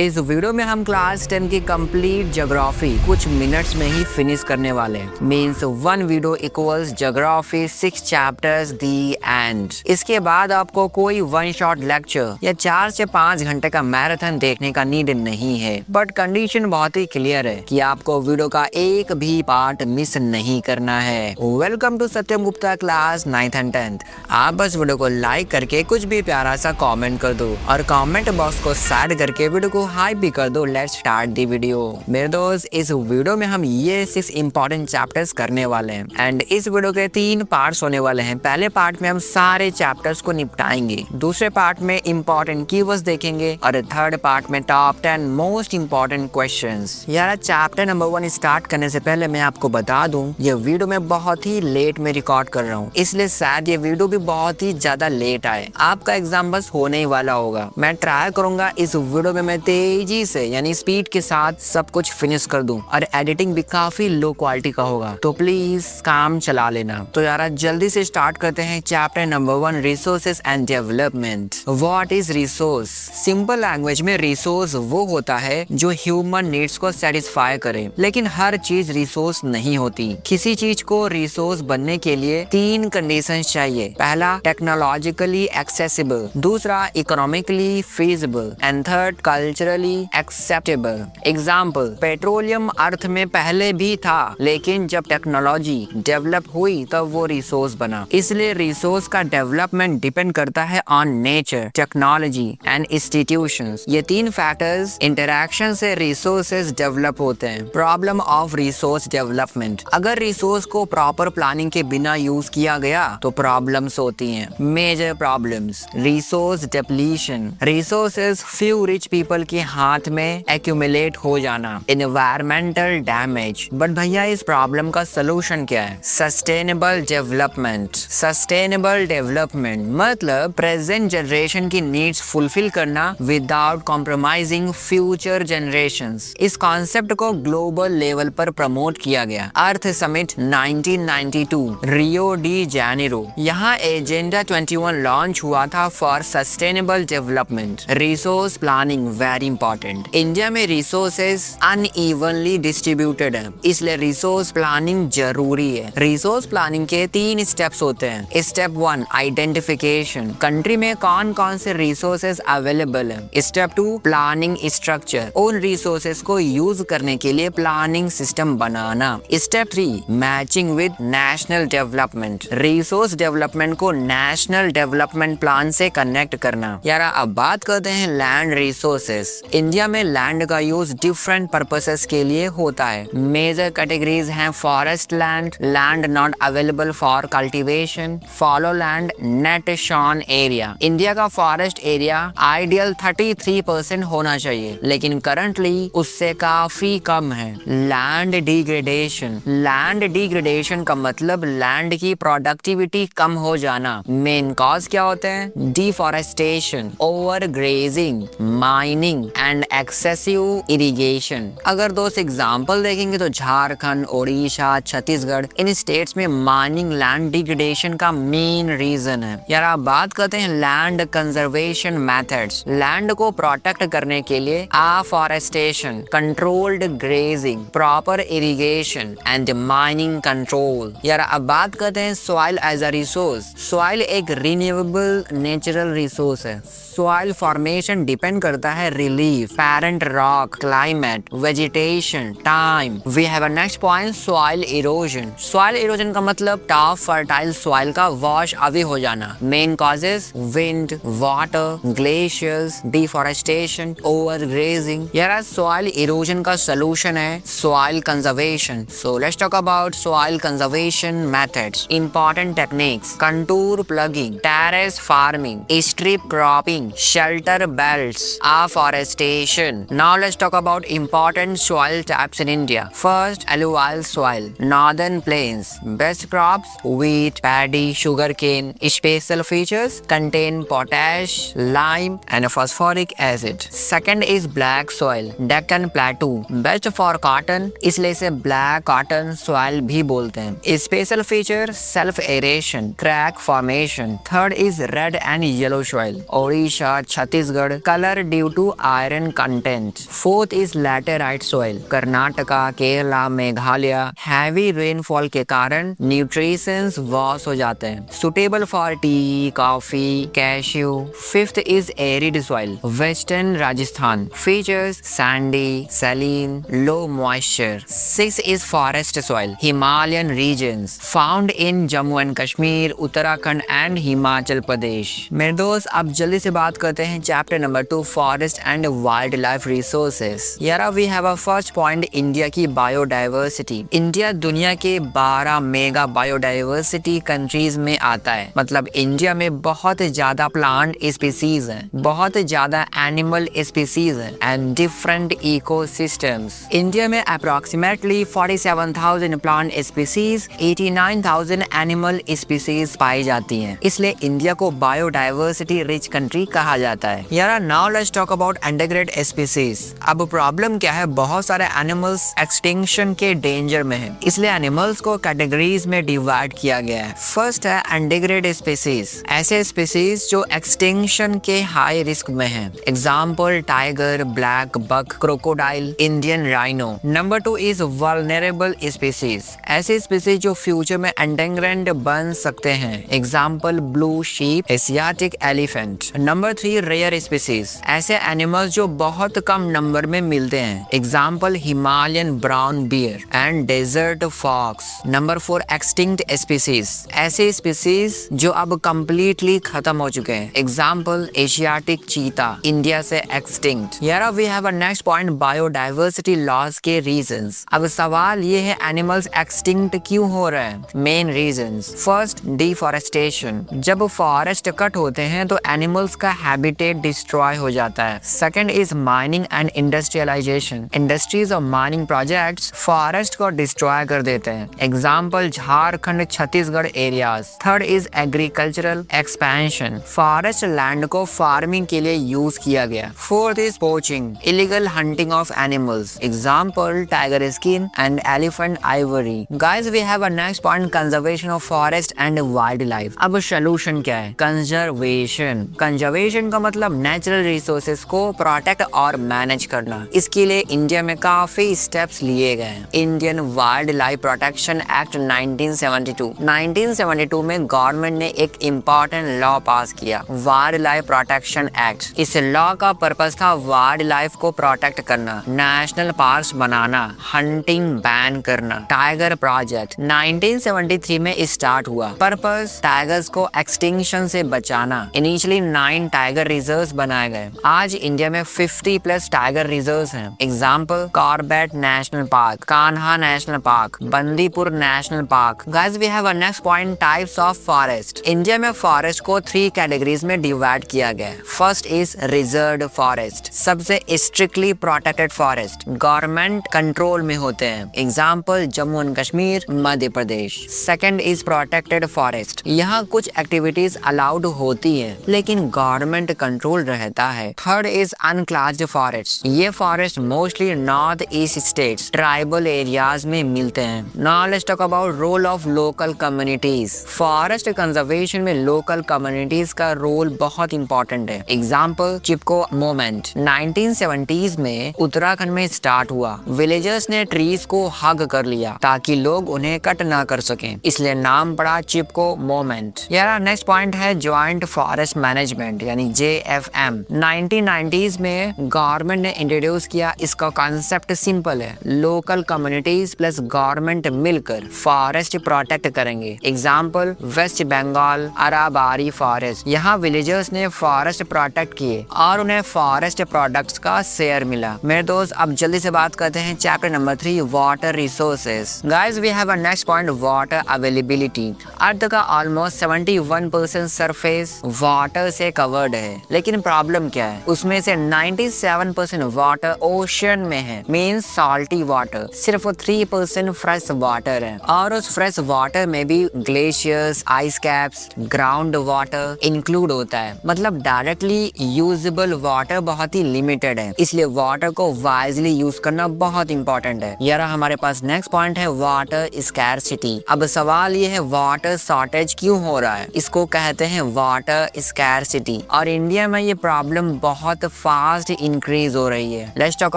इस वीडियो में हम क्लास 10 की कंप्लीट ज्योग्राफी कुछ मिनट्स में ही फिनिश करने वाले हैं। Means 1 video equals geography 6 chapters the and. इसके बाद आपको कोई 1 शॉट लेक्चर या 4 से 5 घंटे का मैराथन देखने का नीड नहीं है। बट कंडीशन बहुत ही क्लियर है कि आपको वीडियो का एक भी पार्ट मिस नहीं करना है। Welcome to Satyam Gupta class 9th and 10th। आप बस वीडियो को लाइक करके कुछ भी प्यारा सा कमेंट कर दो और कमेंट बॉक्स को सैड करके वीडियो को हाइप भी कर दो। Let's start the video. मेरे दोस्त, इस वीडियो में हम ये 6 इंपॉर्टेंट चैप्टर्स करने वाले हैं एंड इस वीडियो के 3 पार्ट्स होने वाले हैं। पहले पार्ट में हम सारे चैप्टर्स को निपटाएंगे, दूसरे पार्ट में इंपॉर्टेंट कीवर्ड्स देखेंगे और थर्ड पार्ट में टॉप 10 मोस्ट इंपॉर्टेंट क्वेश्चंस। यार, चैप्टर नंबर 1 स्टार्ट करने से पहले मैं आपको बता दूं, ये वीडियो मैं बहुत ही लेट में रिकॉर्ड कर रहा हूँ, इसलिए शायद ये वीडियो भी बहुत ही ज्यादा लेट आए। आपका एग्जाम बस होने ही वाला होगा। मैं ट्राई करूंगा इस वीडियो में मैं तेजी से यानी स्पीड के साथ सब कुछ फिनिश कर दूं और एडिटिंग भी काफी लो क्वालिटी का होगा, तो प्लीज काम चला लेना। तो यार जल्दी से स्टार्ट करते हैं chapter number 1, resources and development. What is resource? Simple language में रिसोर्स वो होता है जो ह्यूमन नीड्स को सेटिस्फाई करे, लेकिन हर चीज रिसोर्स नहीं होती। किसी चीज को रिसोर्स बनने के लिए 3 कंडीशंस चाहिए। पहला, टेक्नोलॉजिकली एक्सेसिबल, दूसरा economically feasible and third culturally acceptable. Example, petroleum earth में पहले भी था, लेकिन जब टेक्नोलॉजी डेवलप हुई तब वो रिसोर्स बना। इसलिए रिसोर्स का डेवलपमेंट डिपेंड करता है on nature, technology and institutions. ये 3 फैक्टर्स इंटरैक्शन से रिसोर्सेज डेवलप होते हैं। प्रॉब्लम ऑफ रिसोर्स डेवलपमेंट, अगर रिसोर्स को प्रॉपर प्लानिंग के बिना यूज किया गया तो प्रॉब्लम्स होती हैं। Major problems, resource depletion, resources few rich people के हाथ में एक्यूमुलेट हो जाना, एनवायरमेंटल डैमेज। बट भैया, इस प्रॉब्लम का सोल्यूशन क्या है? Sustainable development. सस्टेनेबल डेवलपमेंट मतलब प्रेजेंट जनरेशन की नीड्स फुलफिल करना विदाउट कॉम्प्रोमाइजिंग फ्यूचर जनरेशंस। इस कॉन्सेप्ट को ग्लोबल लेवल पर प्रमोट किया गया। अर्थ समिट 1992, रियो डी जेनेरो। यहाँ एजेंडा 21 लॉन्च हुआ था for sustainable development. Resource planning very important. India में रिसोर्सेज अनइवनली डिस्ट्रीब्यूटेड है, इसलिए रिसोर्स प्लानिंग जरूरी है। रिसोर्स प्लानिंग के 3 स्टेप्स होते हैं। स्टेप 1, आइडेंटिफिकेशन, कंट्री में कौन कौन से रिसोर्सेज अवेलेबल है। स्टेप 2, प्लानिंग स्ट्रक्चर, उन रिसोर्सेज को यूज करने के लिए प्लानिंग सिस्टम बनाना। Step 3, matching with national development, resource development को नेशनल डेवलपमेंट प्लान से कनेक्ट करना। यार, अब बात करते हैं लैंड रिसोर्सेज। इंडिया में लैंड का यूज डिफरेंट पर्पसेस के लिए होता है। मेजर कैटेगरीज हैं forest land, land not available for cultivation, fallow land, net sown area. India का फॉरेस्ट एरिया आइडियल 33% होना चाहिए, लेकिन करंटली उससे काफी कम है। लैंड डिग्रेडेशन, लैंड डिग्रेडेशन का मतलब लैंड की प्रोडक्टिविटी कम हो जाना। मेन कॉज क्या होते हैं? Deforestation, over grazing, mining and excessive irrigation. अगर दोस्त एग्जांपल देखेंगे तो झारखंड, ओडिशा, छत्तीसगढ़, इन स्टेट्स में माइनिंग लैंड डिग्रेडेशन का मेन रीजन है। यार, आप बात करते हैं लैंड कंजर्वेशन मेथड्स। लैंड को प्रोटेक्ट करने के लिए afforestation, controlled grazing, proper irrigation and mining control. यार, अब बात करते हैं soil as a resource. Soil एक रिन्यूएबल नेचुरल रिसोर्स है। सॉइल फॉर्मेशन डिपेंड करता है relief, parent rock, climate, vegetation, time. We have a next point, soil erosion. Soil erosion का मतलब टफ फर्टाइल सॉइल का वॉश अवे हो जाना। Main causes, wind, water, glaciers, deforestation, over grazing. यार, soil erosion का solution है soil conservation. So let's talk about soil conservation methods. Important techniques, contour ploughing, terrace farming, strip cropping, shelter belts, afforestation. Now let's talk about important soil types in India. First, alluvial soil, northern plains. Best crops, wheat, paddy, sugarcane. Special features, contain potash, lime and phosphoric acid. Second is black soil, Deccan Plateau. Best for cotton, इसलिए इसे black cotton soil भी बोलते हैं. Special feature, self aeration, crack formation. Third is red and yellow soil, Odisha, Chhattisgarh. Color due to iron content. Fourth is laterite soil. Karnataka, Kerala, Meghalaya heavy rainfall के कारण nutritions wash हो जाते हैं, suitable for tea, coffee, cashew. Fifth is arid soil. Western Rajasthan features sandy, saline, low moisture. Six is forest soil. Himalayan regions found in Jammu and Kashmir, Uttarakhand and Himachal Pradesh. मेरे दोस्त अब जल्दी से बात करते हैं chapter number 2 forest and wild life resources. यारा we have a first point India की बायोडाइवर्सिटी. इंडिया दुनिया के 12 मेगा बायोडाइवर्सिटी कंट्रीज में आता है. मतलब इंडिया में बहुत ज्यादा प्लांट स्पीसीज हैं, बहुत ज्यादा एनिमल स्पीसीज हैं एंड डिफरेंट इकोसिस्टम्स. इंडिया में approximately 47,000 plant species, 89,000 animal species पाई जाती हैं. इसलिए इंडिया को बायोडाइवर्सिटी रिच कंट्री कहा जाता है. यारा now let's talk about endangered species. अब प्रॉब्लम क्या है, बहुत सारे एनिमल्स एक्सटिंक्शन के डेंजर में हैं. इसलिए एनिमल्स को कैटेगरीज में डिवाइड किया गया है. फर्स्ट है एंडेग्रेड स्पीसीज. ऐसे स्पीसीज जो एक्सटिंक्शन के हाई रिस्क में हैं. Example tiger, black buck, crocodile, Indian rhino. Number 2 is vulnerable species. ऐसे स्पीसीज जो फ्यूचर में एंडेग्रेड बन सकते हैं. Example blue sheep, Asiatic elephant. Number 3 rare species. ऐसे एनिमल्स जो बहुत कम नंबर में मिलते हैं. Example Himalayan brown bear and desert fox. Number 4 extinct species. ऐसे स्पीसीज जो अब कंप्लीटली खत्म हो चुके हैं. एग्जांपल एशियाटिक चीता, इंडिया से एक्सटिंक्ट. यारा we have a next point biodiversity loss के रीजंस. अब सवाल ये है एनिमल्स एक्सटिंक्ट क्यों हो रहे हैं. Main reasons. First deforestation. जब फॉरेस्ट कट होते हैं तो एनिमल्स का हैबिटेट डिस्ट्रॉय हो जाता है. Second is mining and industrialisation. Industries और माइनिंग प्रोजेक्ट्स फॉरेस्ट को डिस्ट्रॉय कर देते हैं. Example Jharkhand, Chhattisgarh areas. Third is agricultural expansion. Forest land को फार्मिंग के लिए यूज किया गया. Fourth is poaching, illegal hunting of animals. Example tiger skin and elephant ivory. Guys we have a next point conservation of forest and wild life. अब solution क्या है. Conservation. Conservation का मतलब नेचुरल रिसोर्सेज को protect और manage करना. इसके लिए इंडिया में काफी स्टेप्स लिए गए हैं. Indian wild life protection act 1972 में गवर्नमेंट ने एक इम्पोर्टेंट लॉ पास किया, वाइल्ड लाइफ प्रोटेक्शन एक्ट. इस लॉ का पर्पस था वाइल्ड लाइफ को प्रोटेक्ट करना, नेशनल पार्क्स बनाना, हंटिंग बैन करना. टाइगर प्रोजेक्ट 1973 में स्टार्ट हुआ. पर्पस टाइगर्स को एक्सटिंक्शन से बचाना. इनिशियली 9 टाइगर रिजर्व्स बनाए गए. आज इंडिया में 50+ टाइगर रिजर्व्स हैं. Example Corbett national park, Kanha national park, Bandipur national park. Guys we have a next point types of forest. India में फॉरेस्ट को 3 कैटेगरीज में डिवाइड किया गया है. First is reserved forest. सबसे strictly protected forest government control में होते हैं. Example Jammu and Kashmir, Madhya Pradesh. Second is protected forest. यहाँ कुछ एक्टिविटीज अलाउड होती है लेकिन गवर्नमेंट कंट्रोल रहता है. Third is unclassed forest. ये forest mostly north east states, tribal areas में मिलते हैं. Now let's talk about role of local communities. Forest conservation में लोकल कम्युनिटीज का रोल बहुत इंपॉर्टेंट है. एग्जांपल चिपको मूवमेंट 1970s में उत्तराखंड में स्टार्ट हुआ. विलेजर्स ने ट्रीज को हग कर लिया ताकि लोग उन्हें कट ना कर सकें, इसलिए नाम पड़ा चिपको मूवमेंट. यार नेक्स्ट पॉइंट है ज्वाइंट फॉरेस्ट मैनेजमेंट यानी JFM. 1990s में गवर्नमेंट ने इंट्रोड्यूस किया. इसका कॉन्सेप्ट सिंपल है, लोकल कम्युनिटीज प्लस गवर्नमेंट मिलकर फॉरेस्ट प्रोटेक्ट करेंगे. एग्जांपल वेस्ट बंगाल अराबारी फॉरेस्ट. यहाँ विलेजर्स ने फॉरेस्ट प्रोटेक्ट किए और उन्हें फॉरेस्ट प्रोडक्ट्स का शेयर मिला. मेरे दोस्त अब जल्दी से बात करते हैं chapter number 3 water resources. Guys we have a next point water availability. Earth का ऑलमोस्ट 71% सरफेस वाटर से कवर्ड है, लेकिन प्रॉब्लम क्या है, उसमें से 97% वाटर ओशन में है, मींस सॉल्टी वाटर. सिर्फ 3% फ्रेश वाटर है और उस फ्रेश वाटर में भी glaciers, ice caps, ground water include होता है. मतलब डायरेक्टली यूजेबल वाटर बहुत ही लिमिटेड है, इसलिए वाटर को वाइजली यूज करना बहुत इंपॉर्टेंट है. यार हमारे पास नेक्स्ट पॉइंट है वाटर स्कैरसिटी. अब सवाल ये है वाटर शॉर्टेज क्यों हो रहा है. इसको कहते हैं वाटर स्कैरसिटी और इंडिया में ये प्रॉब्लम बहुत फास्ट इंक्रीज हो रही है। Let's talk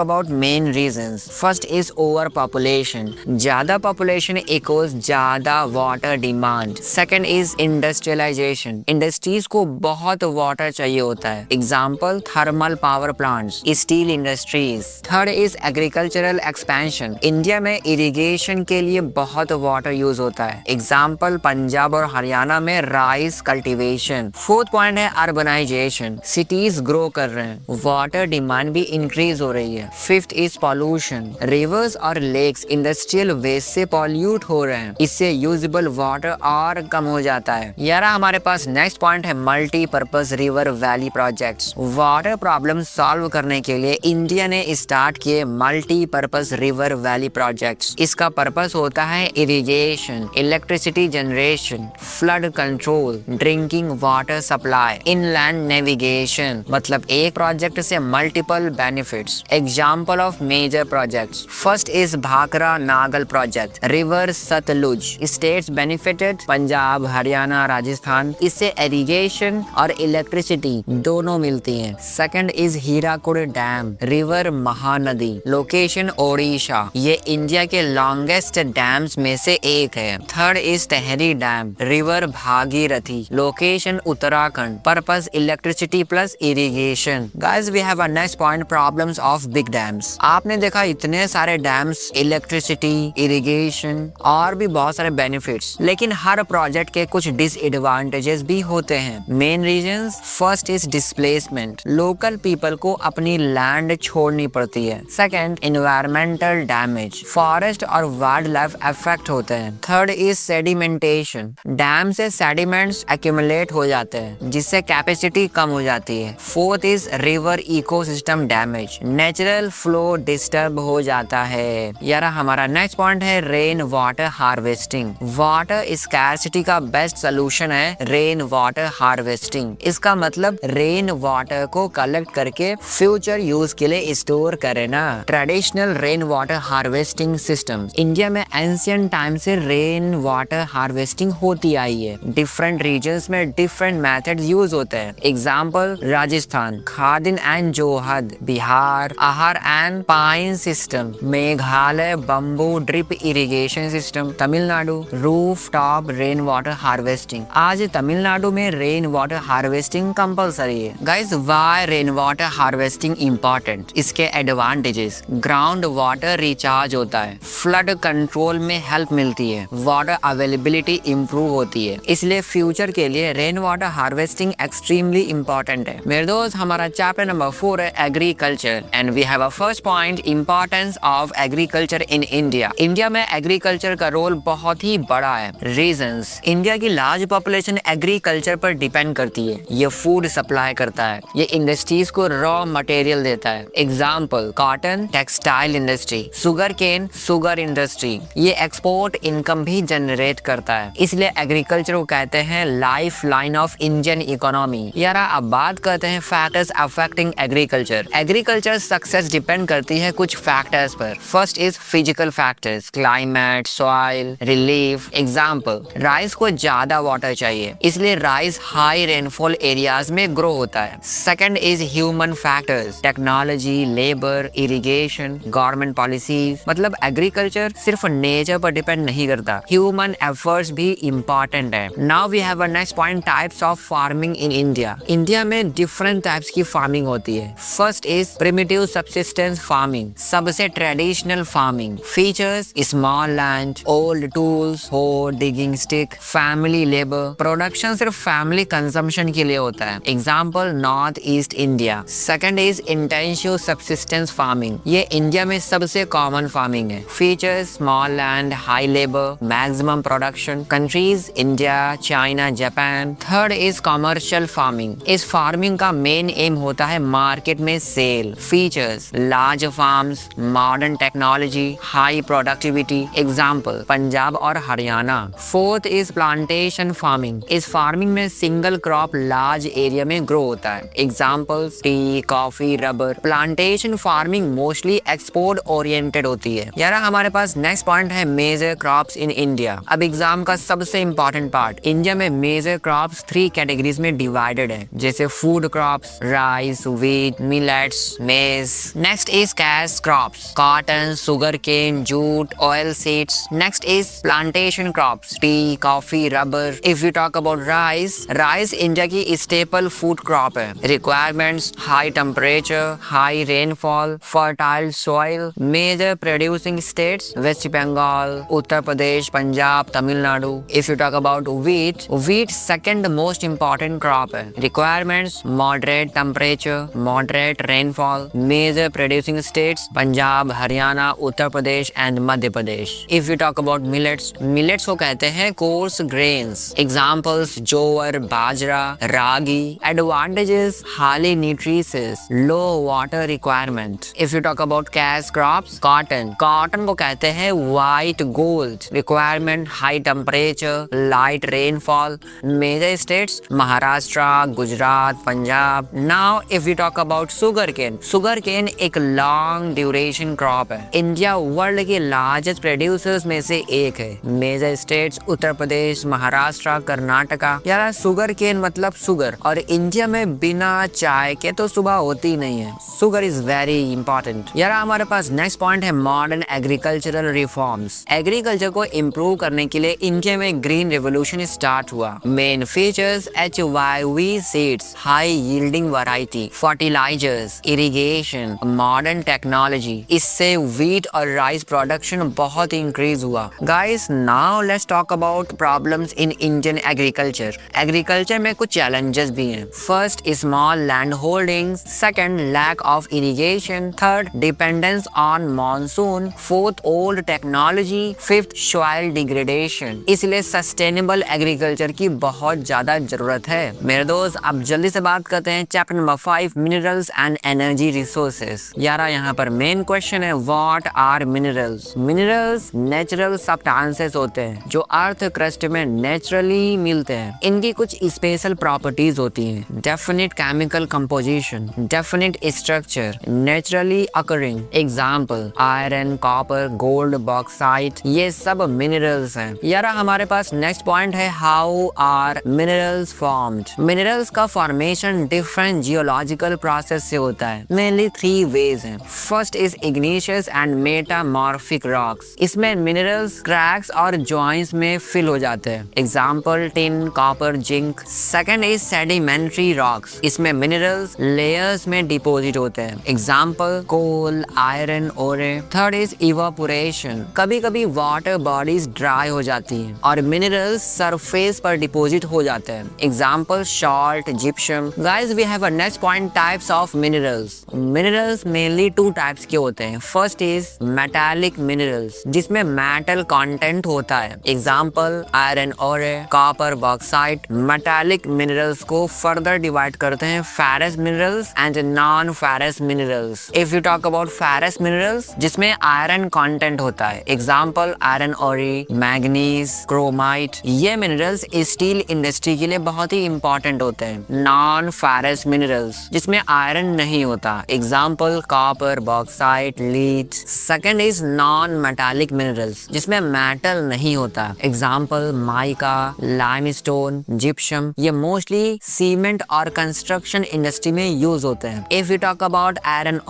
about main reasons. First is over population. ज्यादा पॉपुलेशन इक्वल्स ज्यादा water demand. Second is industrialisation. Industries को बहुत वाटर चाहिए होता है। Example thermal power plants, steel industries. Third is agricultural expansion. India में इरिगेशन के लिए बहुत वाटर यूज होता है। एग्जाम्पल पंजाब और हरियाणा में राइस कल्टीवेशन। फोर्थ पॉइंट है अर्बनाइजेशन। सिटीज ग्रो कर रहे हैं, वाटर डिमांड भी इंक्रीज हो रही है। Fifth is pollution. रिवर्स और लेक्स इंडस्ट्रियल वेस्ट से पॉल्यूट हो रहे हैं, इससे यूजेबल वाटर और कम हो जाता है। यार हमारे पास नेक्स्ट पॉइंट है multipurpose river valley projects. Water problem solve करने के लिए इंडिया ने स्टार्ट किए मल्टीपर्पज रिवर वैली प्रोजेक्ट्स। इसका पर्पस होता है irrigation, electricity generation, flood control, drinking water supply, inland navigation. मतलब एक प्रोजेक्ट से multiple benefits. Example of major projects. First is Bhakra Nangal project, river Sutlej. States benefited Punjab, Haryana, Rajasthan. इससे इरिगेशन और इलेक्ट्रिसिटी दोनों मिलती हैं। Second is Hirakud dam, river Mahanadi. Location Odisha. ये इंडिया के लॉन्गेस्ट डैम्स में से एक है। Third is Tehri dam, river Bhagirathi. Location Uttarakhand. Purpose electricity plus irrigation. Guys we have a next point, problems of big dams. आपने देखा इतने सारे डैम्स, इलेक्ट्रिसिटी, इरिगेशन और भी बहुत सारे बेनिफिट्स, लेकिन हर प्रोजेक्ट के कुछ डिसएडवांटेजेस भी होते हैं। Main reasons, first is displacement. Local people को अपनी लैंड छोड़नी पड़ती है। सेकंड एनवायरमेंटल डैमेज, फॉरेस्ट और वाइल्ड लाइफ अफेक्ट होते हैं। थर्ड इज सेडिमेंटेशन, डैम से सेडिमेंट्स एक्यूमुलेट हो जाते हैं जिससे कैपेसिटी कम हो जाती है। Fourth is river ecosystem damage, natural flow disturb हो जाता है। यार हमारा नेक्स्ट पॉइंट है rain water harvesting. Water scarcity का बेस्ट सोल्यूशन है रेन वाटर हार्वेस्टिंग। इसका मतलब रेन वाटर को कलेक्ट करके फ्यूचर यूज के लिए स्टोर करे ना। Traditional rain water harvesting system. India में एंशिएंट टाइम से रेन वाटर हार्वेस्टिंग होती आई है। डिफरेंट रीजन्स में डिफरेंट मेथड यूज होते हैं। एग्जाम्पल राजस्थान खादिन एंड जोहद, बिहार आहर and pine system, Meghalaya bamboo drip irrigation system, Tamil Nadu roof top rain water harvesting. आज तमिलनाडु में रेन वाटर हार्वेस्टिंग कंपलसरी है। Guys why rain water harvesting important? इसके एडवांटेजेस, ग्राउंड वाटर रिचार्ज होता है, flood control में हेल्प मिलती है, वाटर अवेलेबिलिटी इंप्रूव होती है। इसलिए फ्यूचर के लिए rain water harvesting extremely important है। मेरे दोस्त हमारा चैप्टर नंबर 4 है agriculture and we have a first point, importance of agriculture in India. India में एग्रीकल्चर का रोल बहुत ही बड़ा है। रीजंस, इंडिया की लार्ज पॉपुलेशन एग्रीकल्चर पर डिपेंड करती है। ये फूड सप्लाई करता है, ये इंडस्ट्रीज को रॉ मटेरियल देता है। Example cotton, textile industry, sugar cane, sugar industry. ये एक्सपोर्ट इनकम भी जनरेट करता है। इसलिए एग्रीकल्चर को कहते हैं life line of Indian economy. यार अब बात करते हैं factors affecting agriculture. Agriculture success depend करती है कुछ फैक्टर्स पर। First is physical factors, climate, soil, relief. Example rice को ज्यादा वाटर चाहिए, इसलिए राइस हाई रेनफॉल एरियाज में ग्रो होता है। Second is human factors, technology, labour, irrigation, government policies. मतलब एग्रीकल्चर सिर्फ नेचर पर डिपेंड नहीं करता, ह्यूमन एफर्ट्स भी इम्पोर्टेंट है। Now we have a next point, types of farming in India. India में डिफरेंट टाइप्स की फार्मिंग होती है। First is primitive subsistence farming, सबसे traditional farming. Features small land, old tools, hoe, digging stick, family labour. Production सिर्फ family consumption के लिए होता है। Example north east India. Second is intensive subsistence farming, ये इंडिया में सबसे कॉमन फार्मिंग है। Features small land, high labour, maximum production. Countries India, China, Japan. Third is commercial farming, इस फार्मिंग का मेन एम होता है मार्केट में sale. Features large farms, modern technology, high productivity. Example Punjab और Haryana. Fourth is plantation farming, इस farming में single crop large area में grow होता है। Examples tea, coffee, rubber. Plantation farming mostly export oriented होती है। यार हमारे पास नेक्स्ट पॉइंट है मेजर क्रॉप्स इन इंडिया। अब एग्जाम का सबसे इंपॉर्टेंट पार्ट, इंडिया में मेजर क्रॉप्स 3 कैटेगरीज में डिवाइडेड है, जैसे food crops, rice, rice, wheat, millets, maize. Next is cash crops, cotton, sugarcane, jute, oil seeds. Next is plantation crops, tea, coffee, rubber. If we talk about rice, rice India की staple food crop है. Requirements: high temperature, high rainfall, fertile soil. Major producing states: West Bengal, Uttar Pradesh, Punjab, Tamil Nadu. If you talk about wheat, wheat second most important crop है. Requirements: moderate temperature, moderate rainfall. Major producing states: Punjab, Haryana, Uttar Pradesh and Madhya Pradesh. If you talk about millets, millets को कहते हैं coarse grains. Examples: jowar, bajra, ragi. Advantages: highly nutritious, low water requirement. If you talk about cash crops, cotton. Cotton को कहते हैं white gold. Requirement: high temperature, light rainfall. Major states: Maharashtra, Gujarat, Punjab. Now if we talk about sugarcane, sugarcane एक long duration crop है. India world के largest producers में से एक है. Major states: Uttar Pradesh, Maharashtra, Karnataka. यार सुगर केन मतलब सुगर, और इंडिया में बिना चाय के तो सुबह होती नहीं है. Sugar is very important. यार हमारे पास नेक्स्ट पॉइंट है मॉडर्न एग्रीकल्चरल रिफॉर्म्स. एग्रीकल्चर को इम्प्रूव करने के लिए इंडिया में ग्रीन रेवोल्यूशन स्टार्ट हुआ. Main features: HYV seeds, high yielding variety, fertilisers, irrigation, modern technology. इससे व्हीट और राइस प्रोडक्शन बहुत इंक्रीज हुआ. Guys now let's talk about problems in Indian agriculture. Agriculture में कुछ चैलेंजेस भी हैं. First, small land holdings. Second, lack of irrigation. Third, dependence on monsoon. Fourth, old technology. Fifth, soil degradation. इसलिए sustainable agriculture की बहुत ज्यादा जरूरत है. मेरे दोस्त अब जल्दी से बात करते हैं chapter number 5, minerals and energy resources. यारा यहाँ पर मेन क्वेश्चन है what are minerals. Minerals natural substances होते हैं जो अर्थ क्रस्ट में नेचुरली मिलते हैं. इनकी कुछ स्पेशल प्रॉपर्टीज होती हैं. Definite chemical composition, definite structure, naturally occurring. Example: iron, copper, gold, bauxite. ये सब मिनरल्स हैं. यार हमारे पास नेक्स्ट पॉइंट है how are minerals formed. Minerals का फॉर्मेशन डिफरेंट जियोलॉजिकल प्रोसेस से होता है. मेनली 3 वेज हैं. First is igneous and metamorphic rocks. इसमें मिनरल्स क्रैक्स और जॉइंट्स में फिल हो जाते हैं. Example: tin, copper, zinc. Second is sedimentary rocks. इसमें मिनरल्स लेयर्स में डिपॉजिट होते हैं. एग्जांपल: कोल, आयरन, ओरे. Third is evaporation. कभी कभी वाटर बॉडीज ड्राई हो जाती हैं और मिनरल्स सरफेस पर डिपॉजिट हो जाते हैं. Example: salt, gypsum. Guys we have a next point, types of minerals. Minerals mainly 2 types के होते हैं. फर्स्ट इज मेटालिक मिनरल्स, जिसमें मेटल कंटेंट होता है. Example: iron ore, copper, bauxite. Metallic minerals को फर्दर डिवाइड करते हैं ferrous minerals and non ferrous minerals. If you talk about ferrous minerals, जिसमें आयरन कंटेंट होता है. Example: iron ore, manganese, chromite. ये मिनरल्स स्टील इंडस्ट्री के लिए बहुत ही इंपॉर्टेंट होते हैं. नॉन फेरस मिनरल्स, जिसमें आयरन नहीं होता. Example: copper, bauxite, lead. Second is non metallic minerals, जिसमें मेटल नहीं होता. Example: mica, limestone, gypsum. ये मोस्टली सीमेंट और कंस्ट्रक्शन इंडस्ट्री में यूज होते हैं. If you talk about iron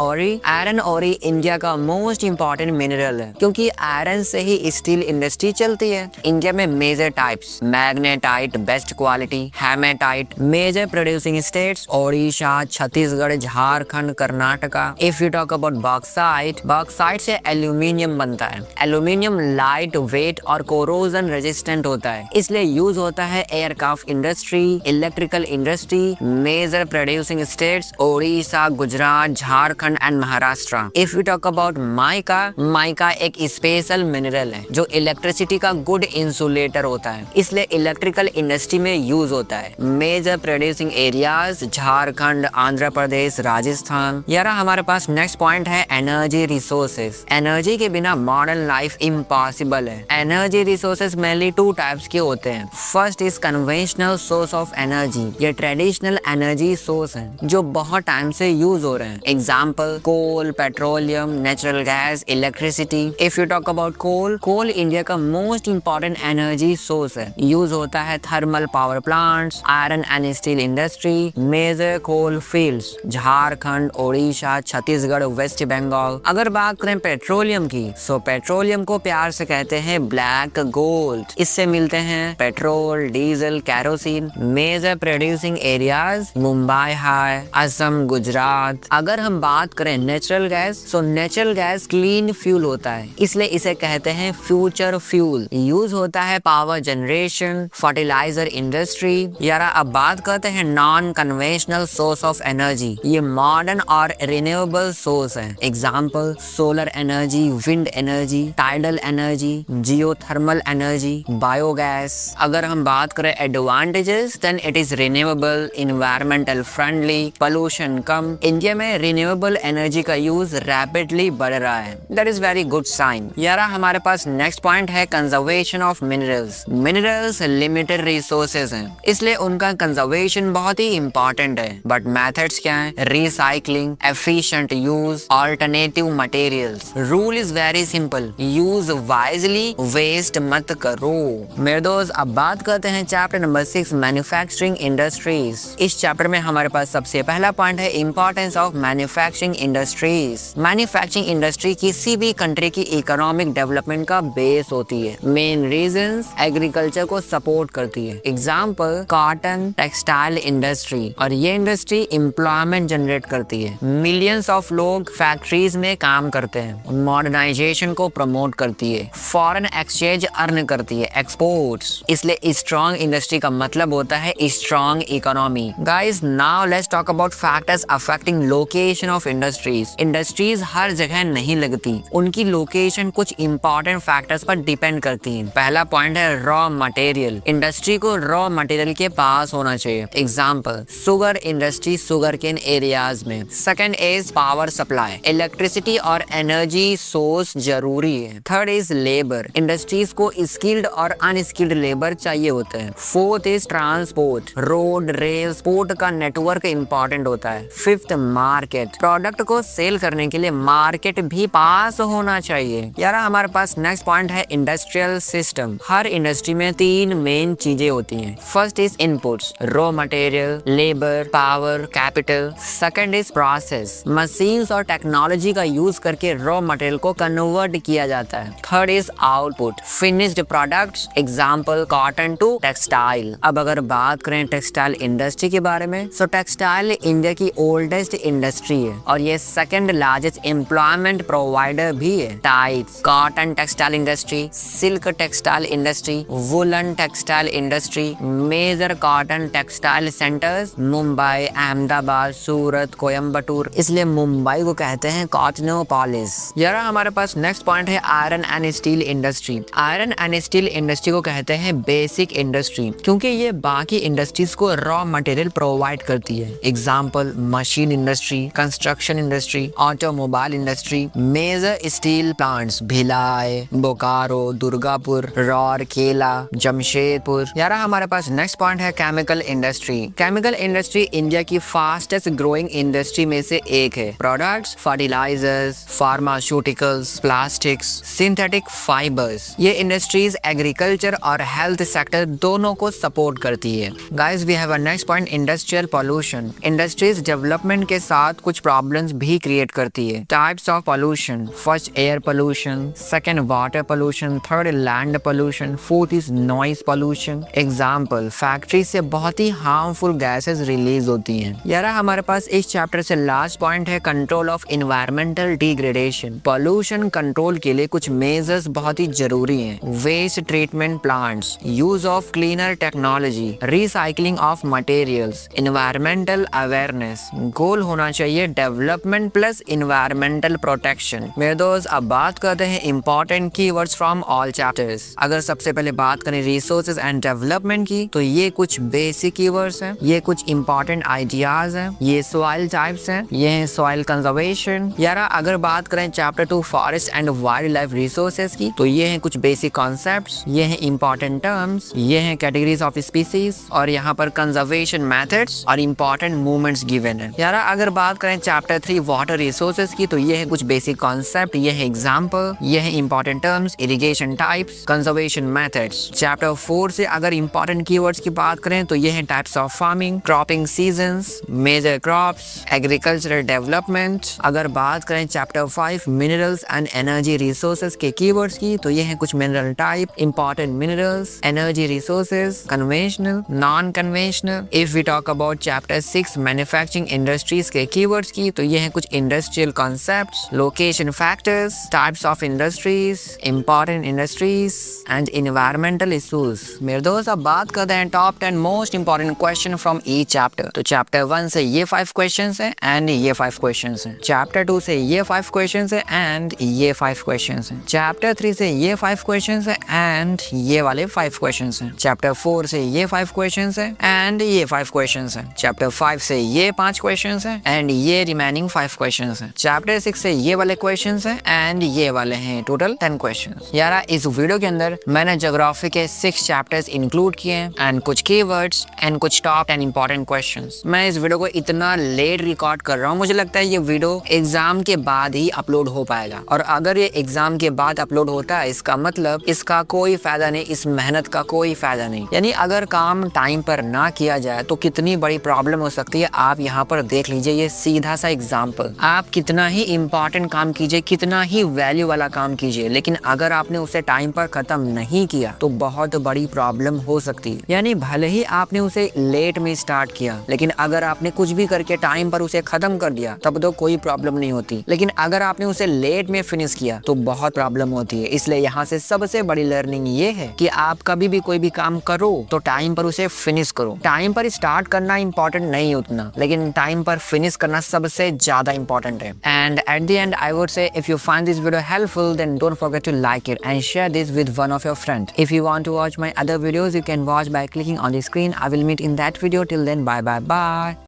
ओरी इंडिया का मोस्ट इंपॉर्टेंट मिनरल है, क्योंकि आयरन से ही स्टील इंडस्ट्री चलती है. इंडिया में major types: magnetite best quality, hematite. Major producing states: Odisha, Chhattisgarh, Jharkhand, Karnataka. If you talk about bauxite से एल्यूमिनियम बनता है. एल्यूमिनियम लाइट वेट और कोरोजन रेजिस्टेंट होता है, इसलिए यूज होता है aircraft industry, electrical industry. Major producing states: Odisha, Gujarat, Jharkhand and Maharashtra. If you talk about mica एक स्पेशल मिनरल है जो इलेक्ट्रिसिटी का गुड इंसुलेटर होता है, इसलिए इलेक्ट्रिकल इंडस्ट्री में यूज होता है. Major producing areas: Jharkhand, Andhra Pradesh, Rajasthan. यार हमारे पास नेक्स्ट पॉइंट है एनर्जी रिसोर्सेज. एनर्जी के बिना मॉडर्न लाइफ इम्पॉसिबल है. एनर्जी रिसोर्सेज मेनली 2 टाइप्स के होते हैं. First is conventional source of energy. ये ट्रेडिशनल एनर्जी सोर्स है जो बहुत टाइम से यूज हो रहे हैं. Example: coal, petroleum, natural gas, electricity. If you talk about coal India का मोस्ट इंपॉर्टेंट एनर्जी सोर्स है. यूज होता है thermal power plants, iron and steel industry. Major coal coal fields, Jharkhand, Odisha, Chhattisgarh, West Bengal. अगर बात करें पेट्रोलियम की, सो पेट्रोलियम को प्यार से कहते हैं ब्लैक गोल्ड। इससे मिलते हैं petrol, diesel, kerosene. Major producing areas Mumbai High, Assam, Gujarat. अगर हम बात करें natural gas, so natural gas clean fuel होता है, इसलिए इसे कहते हैं फ्यूचर फ्यूल। यूज होता है पावर जनरेशन, फर्टिलाइजर इंडस्ट्री। यारा अब बात करते हैं non conventional source of energy. ये मॉडर्न और रिन्यूएबल सोर्स है। Example solar energy, wind energy, tidal energy, geothermal energy, biogas. अगर हम बात करें advantages, then it is renewable, environmental friendly, pollution कम। इंडिया में रिन्यूएबल एनर्जी का यूज रैपिडली बढ़ रहा है। That is very good sign. यारा हमारे पास नेक्स्ट पॉइंट है conservation of minerals. Minerals limited resources हैं, इसलिए उनका कंजर्वेशन बहुत ही इंपॉर्टेंट है। बट मेथड्स क्या हैं? Recycling, efficient use, alternative materials. Rule is very simple, use wisely, waste मत करो। मेरे दोस्त अब बात करते हैं चैप्टर नंबर 6 मैन्युफैक्चरिंग इंडस्ट्रीज। इस चैप्टर में हमारे पास सबसे पहला पॉइंट है importance of manufacturing industries. Manufacturing industry किसी भी कंट्री की इकोनॉमिक डेवलपमेंट का बेस होती है। मेन रीजंस एग्रीकल्चर को सपोर्ट करती है। Example cotton, textile industry. और ये इंडस्ट्री एम्प्लॉयमेंट जनरेट करती है। मिलियंस ऑफ लोग फैक्ट्रीज में काम करते हैं। मॉडर्नाइजेशन को प्रमोट करती है। फॉरेन एक्सचेंज अर्न करती है, एक्सपोर्ट्स। इसलिए स्ट्रॉन्ग इंडस्ट्री का मतलब होता है strong economy. Guys now let's talk about factors affecting location of industries. Industries हर जगह नहीं लगती, उनकी लोकेशन कुछ इंपॉर्टेंट फैक्टर्स पर डिपेंड करती है। पहला पॉइंट है रॉ मटेरियल। इंडस्ट्री को रॉ मटेरियल के पास होना चाहिए। Example sugar industry, sugar cane areas में। Second is power supply, electricity और एनर्जी सोर्स जरूरी है। थर्ड इज लेबर, इंडस्ट्रीज को स्किल्ड और अनस्किल्ड लेबर चाहिए होते हैं। Fourth is transport, road, rail, port का नेटवर्क इंपॉर्टेंट होता है। फिफ्थ मार्केट, प्रोडक्ट को सेल करने के लिए मार्केट भी पास होना चाहिए। यार हमारे पास नेक्स्ट पॉइंट है इंडस्ट्रियल सिस्टम। हर इंडस्ट्री में 3 मेन चीजें होती हैं। First is inputs, raw material, labour, power, capital. Second is process, machines और टेक्नोलॉजी का यूज करके रॉ मटेरियल को कन्वर्ट किया जाता है। Third is output, finished products, example cotton to textile. अब अगर बात करें टेक्सटाइल इंडस्ट्री के बारे में, तो टेक्सटाइल इंडिया की ओल्डेस्ट इंडस्ट्री है और ये सेकंड लार्जेस्ट एम्प्लॉयमेंट प्रोवाइडर भी है। Types, cotton textile industry, silk textile industry, woollen textile industry. Major cotton textile centres Mumbai, Ahmedabad, Surat, Coimbatore. इसलिए मुंबई को कहते हैं कॉटनोपोलिस। यार हमारे पास नेक्स्ट पॉइंट है iron and steel industry. Iron and steel industry को कहते हैं बेसिक इंडस्ट्री, क्योंकि ये बाकी इंडस्ट्रीज को रॉ मटेरियल प्रोवाइड करती है। Example machine industry, construction industry, automobile industry. Major steel plants Bhilai, Bokaro, Durgapur, Rourkela, Jamshedpur. यार हमारे पास नेक्स्ट पॉइंट है chemical industry. Chemical industry India की फास्टेस्ट ग्रोइंग इंडस्ट्री में से एक है। Products, fertilizers, pharmaceuticals, plastics, synthetic fibres. ये इंडस्ट्रीज एग्रीकल्चर और हेल्थ सेक्टर दोनों को सपोर्ट करती है। Guys we have a next point industrial pollution. Industries development के साथ कुछ प्रॉब्लम्स भी क्रिएट करती है। Types of pollution, first air pollution, second water pollution, third land pollution, fourth is noise pollution. Example factory से बहुत ही हार्मफुल गैसेस रिलीज होती हैं। यार हमारे पास इस चैप्टर से लास्ट पॉइंट है control of environmental degradation. Pollution control के लिए कुछ मेजर्स बहुत ही जरूरी हैं। Waste treatment plants, use of cleaner technology, recycling of materials, environmental awareness. Goal होना चाहिए डेवलपमेंट प्लस एनवायरमेंटल प्रोटेक्शन। मेरे दोस्त अब बात करते हैं important keywords from all chapters. अगर सबसे पहले बात करें रिसोर्सेज एंड डेवलपमेंट की, तो ये कुछ बेसिक कीवर्ड्स हैं, ये कुछ इंपॉर्टेंट आइडियाज हैं, ये सॉइल टाइप्स हैं, ये है सॉइल कंजर्वेशन। यार अगर बात करें chapter 2 forest and wild life resources की, तो ये हैं कुछ बेसिक कॉन्सेप्ट्स, ये हैं इंपॉर्टेंट टर्म्स, ये हैं कैटेगरीज ऑफ स्पीसीज और यहाँ पर कंजर्वेशन मेथड्स और इंपॉर्टेंट मूवमेंट्स गिवन है। यार अगर बात करें चैप्टर 3 वाटर रिसोर्सेज की, तो ये है कुछ बेसिक कॉन्सेप्ट, ये है एग्जांपल, ये है important terms, irrigation types, conservation methods. Chapter 4 से अगर इंपॉर्टेंट कीवर्ड्स की बात करें, तो ये है types of farming, cropping season, seasons, major crops, agricultural development. अगर बात करें chapter 5 minerals and energy resources के कीवर्ड्स की, तो ये हैं कुछ mineral type, important minerals, energy resources, conventional, non conventional. If we talk about chapter 6 manufacturing industries के कीवर्ड्स की, तो ये हैं कुछ industrial concepts, location factors, types of industries, important industries and environmental issues. मेरे दोस्त, अब बात करते हैं top 10 most important question from each chapter. तो चैप्टर 1 से ये 5 क्वेश्चंस हैं एंड ये 5 क्वेश्चंस हैं। चैप्टर 2 से ये 5 क्वेश्चंस हैं एंड ये 5 क्वेश्चंस हैं। चैप्टर 3 से ये 5 क्वेश्चंस हैं एंड ये वाले 5 क्वेश्चंस हैं। चैप्टर 4 से ये 5 क्वेश्चंस हैं एंड ये 5 क्वेश्चंस हैं। चैप्टर 5 से ये 5 क्वेश्चंस हैं एंड ये रिमेनिंग 5 क्वेश्चंस हैं। चैप्टर 6 से ये वाले क्वेश्चंस हैं एंड ये वाले हैं टोटल 10 क्वेश्चंस। यार, इस वीडियो के अंदर मैंने ज्योग्राफी के 6 चैप्टर्स इंक्लूड किए हैं एंड कुछ कीवर्ड्स एंड कुछ टॉप 10 इंपॉर्टेंट क्वेश्चंस। मैं इस वीडियो को इतना लेट रिकॉर्ड कर रहा हूँ, मुझे लगता है ये वीडियो एग्जाम के बाद ही अपलोड हो पाएगा। और अगर ये एग्जाम के बाद अपलोड होता है, इसका मतलब इसका कोई फायदा नहीं, इस मेहनत का कोई फायदा नहीं। यानी अगर काम टाइम पर ना किया जाए तो कितनी बड़ी प्रॉब्लम हो सकती है, आप यहाँ पर देख लीजिए। ये सीधा सा एग्जाम्पल, आप कितना ही इंपॉर्टेंट काम कीजिए, कितना ही वैल्यू वाला काम कीजिए, लेकिन अगर आपने उसे टाइम पर खत्म नहीं किया तो बहुत बड़ी प्रॉब्लम हो सकती है। यानी भले ही आपने उसे लेट में स्टार्ट किया, लेकिन अगर आपने कुछ भी करके टाइम पर उसे खत्म कर दिया तब तो कोई प्रॉब्लम नहीं होती, लेकिन अगर आपने उसे लेट में फिनिश किया तो बहुत प्रॉब्लम होती है। इसलिए यहाँ से सबसे बड़ी लर्निंग ये है कि आप कभी भी कोई भी काम करो तो टाइम पर उसे फिनिश करो। टाइम पर स्टार्ट करना इंपॉर्टेंट नहीं उतना, लेकिन टाइम पर फिनिश करना सबसे ज्यादा इंपॉर्टेंट है। And at the end I would say if you find this video helpful then don't forget to like it and share this with one of your friend. If you want to watch my other videos, you can watch by clicking on the screen. I will meet in that video. Till then, bye bye bye.